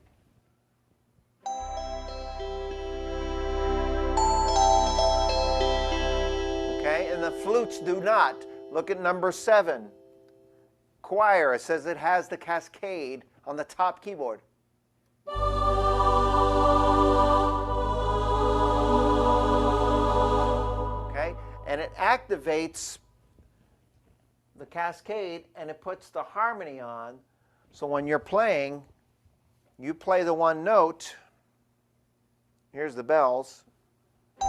Speaker 1: Okay, and the flutes do not. Look at number 7. Choir, it says it has the Cascade on the top keyboard. Okay, and it activates the Cascade and it puts the harmony on. So when you're playing, you play the one note Here's the bells. Now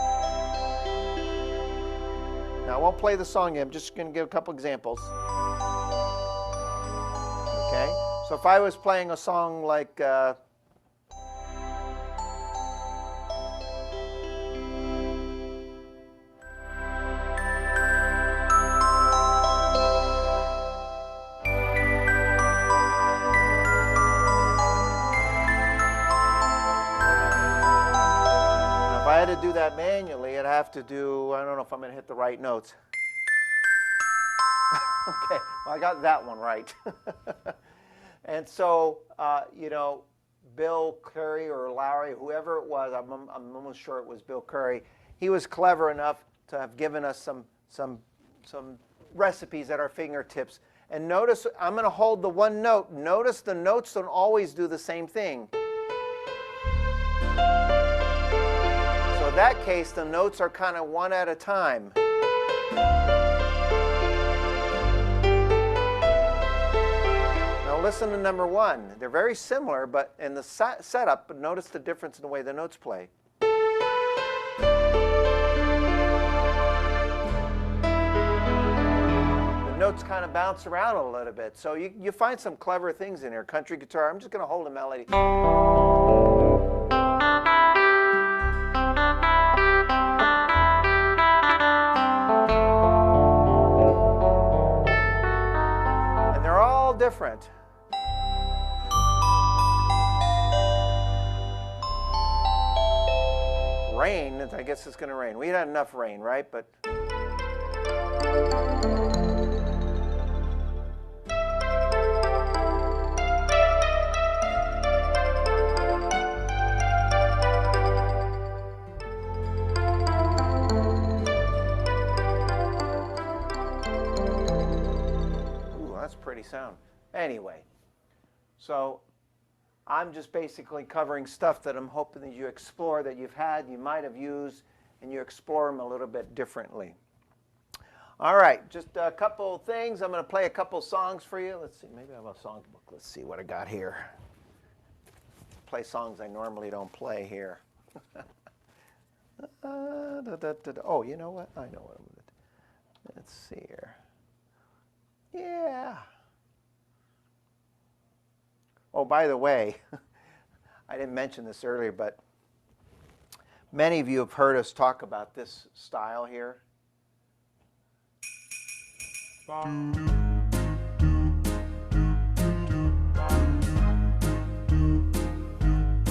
Speaker 1: I won't play the song yet. I'm just going to give a couple examples. Okay, so if I was playing a song like if I had to do that manually, I'd have to do, I don't know if I'm going to hit the right notes. Okay, well, I got that one right. And so, you know, Bill Curry or Lowrey, whoever it was, I'm almost sure it was Bill Curry, he was clever enough to have given us some recipes at our fingertips. And notice, I'm going to hold the one note. Notice the notes don't always do the same thing. So in that case, the notes are kind of one at a time. Now listen to number one. They're very similar, but in the setup, but notice the difference in the way the notes play. The notes kind of bounce around a little bit. So you find some clever things in here. Country guitar, I'm just going to hold a melody. And they're all different. Rain, I guess it's going to rain. We had enough rain, right? But ooh, that's a pretty sound. Anyway, so I'm just basically covering stuff that I'm hoping that you explore, that you've had, you might have used, and you explore them a little bit differently. All right, just a couple things. I'm going to play a couple songs for you. Let's see, maybe I have a songbook. Let's see what I got here. Play songs I normally don't play here. Oh, you know what? I know what I'm going to do. Let's see here. Yeah. Oh, by the way, I didn't mention this earlier, but many of you have heard us talk about this style here. A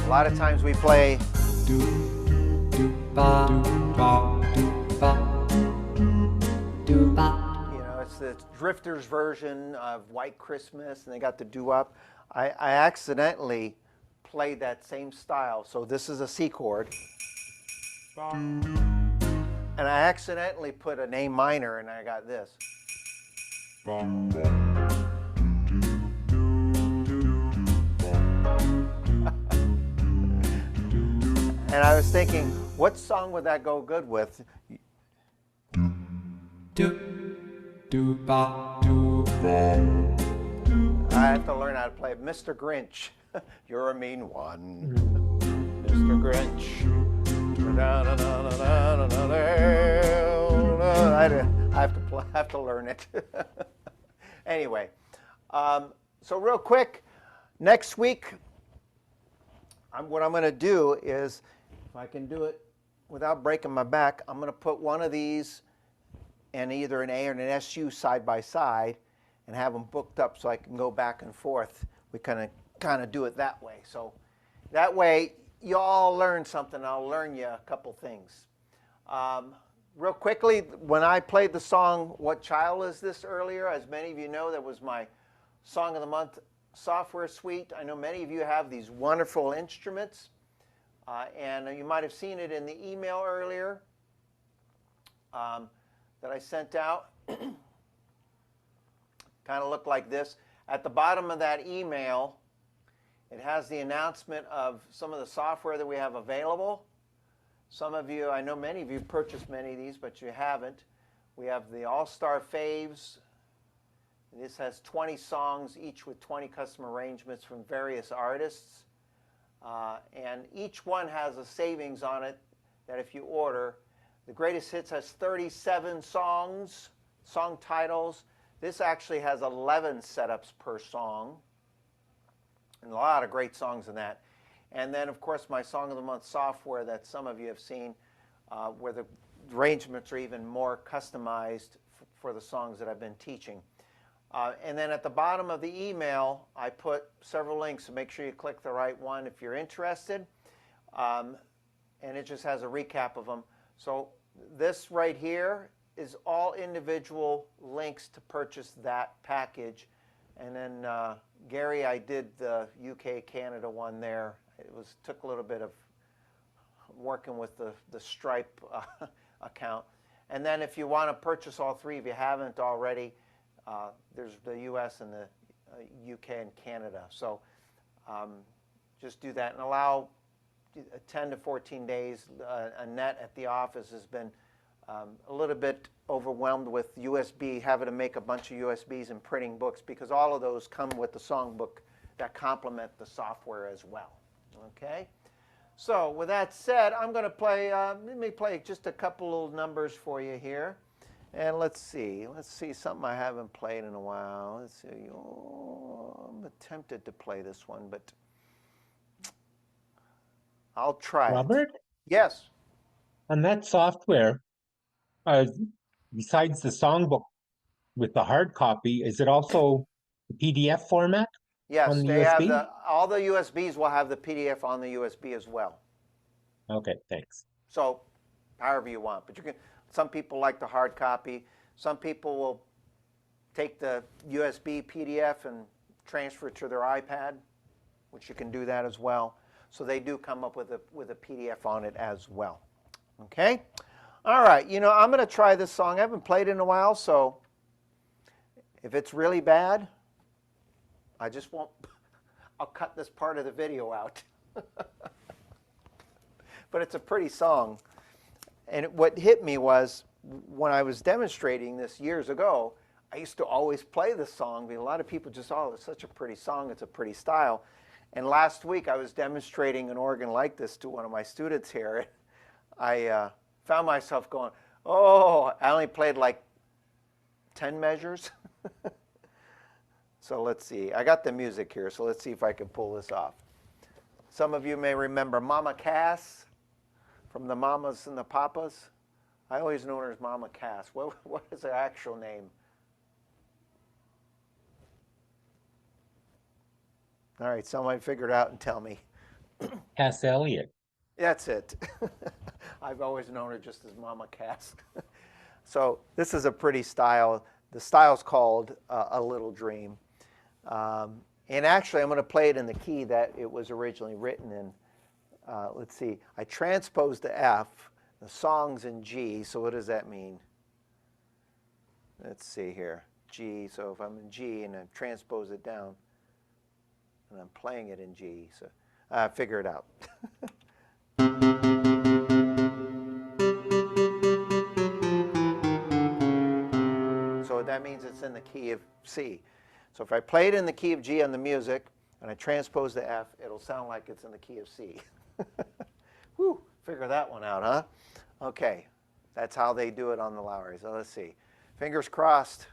Speaker 1: lot of times we play it's the Drifters version of White Christmas, and they got the doo-wop. I accidentally played that same style. So this is a C chord. And I accidentally put an A minor, and I got this. And I was thinking, what song would that go good with? I have to learn how to play it. Mr. Grinch, you're a mean one. Mr. Grinch. I have to learn it. Anyway, so real quick, next week, what I'm going to do is, if I can do it without breaking my back, I'm going to put one of these and either an A or an SU side by side and have them booked up so I can go back and forth. We kind of do it that way. So that way you all learn something. I'll learn you a couple things. Real quickly, when I played the song What Child Is This earlier, as many of you know, that was my Song of the Month software suite. I know many of you have these wonderful instruments, and you might have seen it in the email earlier that I sent out. Kind of look like this. At the bottom of that email, it has the announcement of some of the software that we have available. Some of you, I know many of you purchased many of these, but you haven't. We have the All-Star Faves. This has 20 songs, each with 20 custom arrangements from various artists. And each one has a savings on it that if you order, the Greatest Hits has 37 songs, song titles. This actually has 11 setups per song, and a lot of great songs in that. And then, of course, my Song of the Month software that some of you have seen, where the arrangements are even more customized for the songs that I've been teaching. And then at the bottom of the email, I put several links, so make sure you click the right one if you're interested. And it just has a recap of them. So this right here is all individual links to purchase that package. And then Gary, I did the UK, Canada one there. It took a little bit of working with the Stripe account. And then if you want to purchase all three, if you haven't already, there's the US and the UK and Canada. So just do that and allow 10 to 14 days. Annette at the office has been a little bit overwhelmed with USB, having to make a bunch of USBs and printing books, because all of those come with the songbook that complement the software as well. Okay? So with that said, I'm going to play, let me play just a couple little numbers for you here. And let's see something I haven't played in a while. Let's see. Oh, I'm tempted to play this one, but I'll try
Speaker 2: Robert,
Speaker 1: it. Yes.
Speaker 2: on that software, besides the songbook with the hard copy, is it also the PDF format?
Speaker 1: Yes,
Speaker 2: on the
Speaker 1: they have
Speaker 2: USB?
Speaker 1: all the USBs will have the PDF on the USB as well.
Speaker 2: Okay, thanks.
Speaker 1: So however you want, but you can. Some people like the hard copy. Some people will take the USB PDF and transfer it to their iPad, which you can do that as well. So they do come up with a PDF on it as well. Okay? All right, you know, I'm going to try this song. I haven't played it in a while, so if it's really bad, I just won't, I'll cut this part of the video out. But it's a pretty song. And what hit me was, when I was demonstrating this years ago, I used to always play this song. I mean, a lot of people just, oh, it's such a pretty song, it's a pretty style. And last week I was demonstrating an organ like this to one of my students here. I found myself going, oh, I only played like 10 measures. So let's see. I got the music here, so let's see if I can pull this off. Some of you may remember Mama Cass from the Mamas and the Papas. I always know her as Mama Cass. What is her actual name? All right, somebody figure it out and tell me.
Speaker 2: Cass Elliot.
Speaker 1: That's it. I've always known her just as Mama Cass. So this is a pretty style. The style's called A Little Dream. And actually, I'm going to play it in the key that it was originally written in. Let's see. I transposed the F. The song's in G. So what does that mean? Let's see here. G. So if I'm in G and I transpose it down, and I'm playing it in G, so figure it out. So that means it's in the key of C. So if I play it in the key of G on the music and I transpose the F, it'll sound like it's in the key of C. Whew, figure that one out, huh? Okay, that's how they do it on the Lowrey. So let's see. Fingers crossed.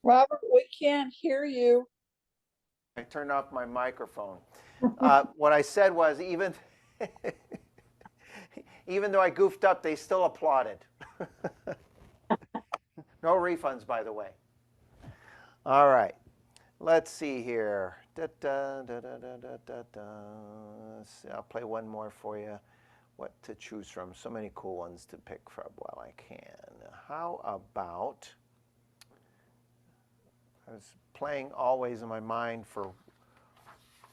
Speaker 4: Robert, we can't hear you.
Speaker 1: I turned off my microphone. What I said was even even though I goofed up, they still applauded. No refunds, by the way. All right. Let's see here. I'll play one more for you. What to choose from. So many cool ones to pick from while I can. How about, I was playing Always in my mind for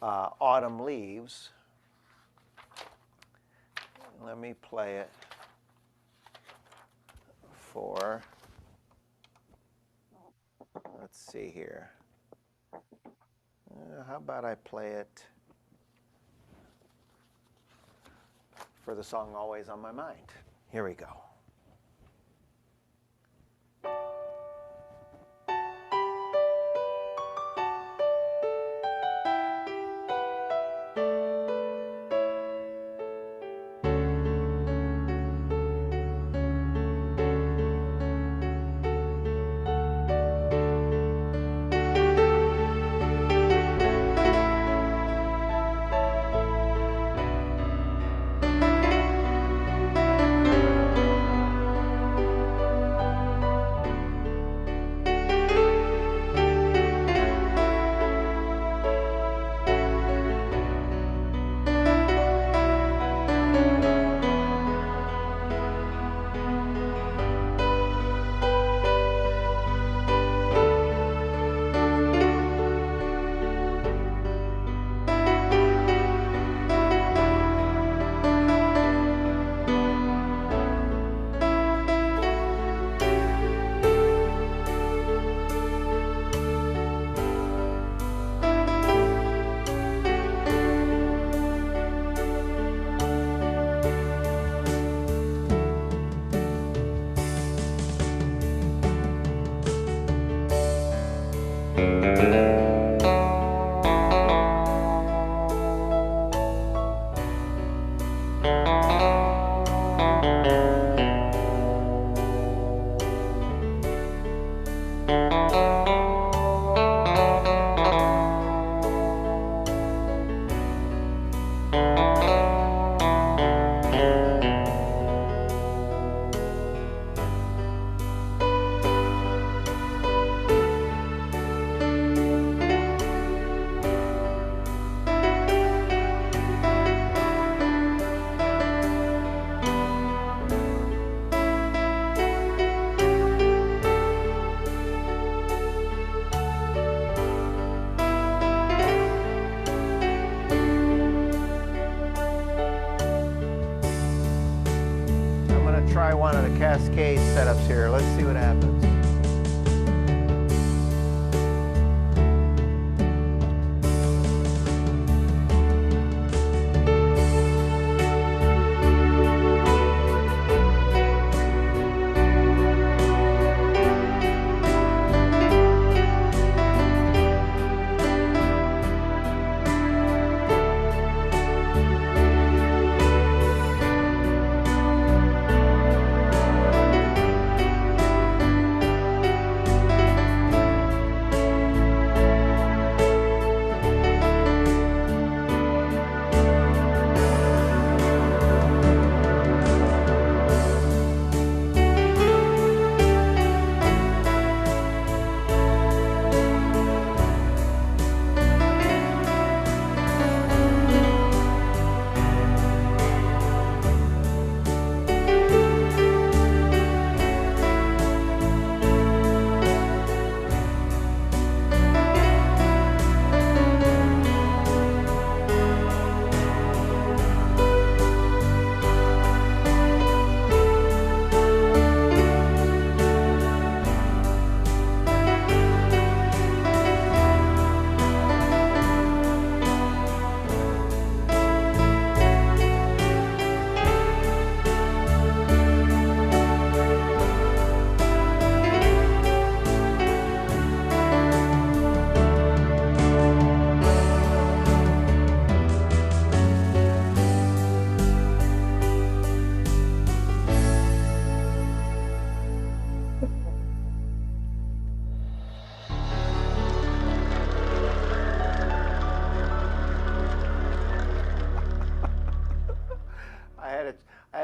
Speaker 1: Autumn Leaves. Let me play it for, let's see here. How about I play it for the song Always on My Mind? Here we go. Try one of the Cascade setups here. Let's see what happens.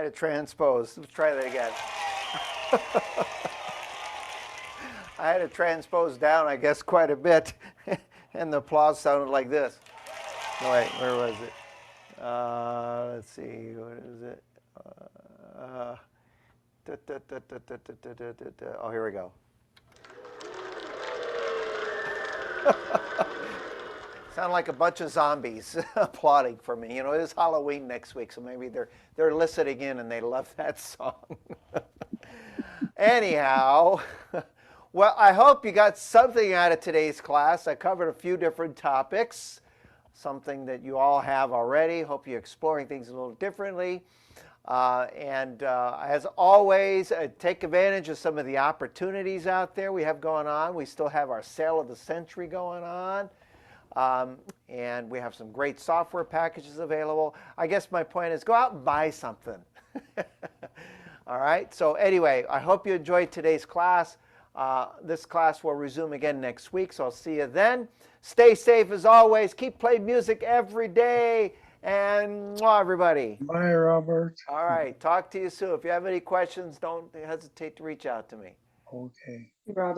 Speaker 1: had to transpose. Let's try that again. I had to transpose down, I guess, quite a bit, and the applause sounded like this. No, wait, where was it? Let's see, what is it? Oh, here we go. Sound like a bunch of zombies applauding for me. You know, it is Halloween next week, so maybe they're listening in and they love that song. Anyhow, well, I hope you got something out of today's class. I covered a few different topics, something that you all have already. Hope you're exploring things a little differently. As always, take advantage of some of the opportunities out there we have going on. We still have our sale of the century going on. And we have some great software packages available. I guess my point is go out and buy something. All right. So anyway, I hope you enjoyed today's class. This class will resume again next week, so I'll see you then. Stay safe as always. Keep playing music every day. And mwah, everybody.
Speaker 5: Bye, Robert.
Speaker 1: All right. Talk to you soon. If you have any questions, don't hesitate to reach out to me.
Speaker 5: Okay.
Speaker 4: Robert.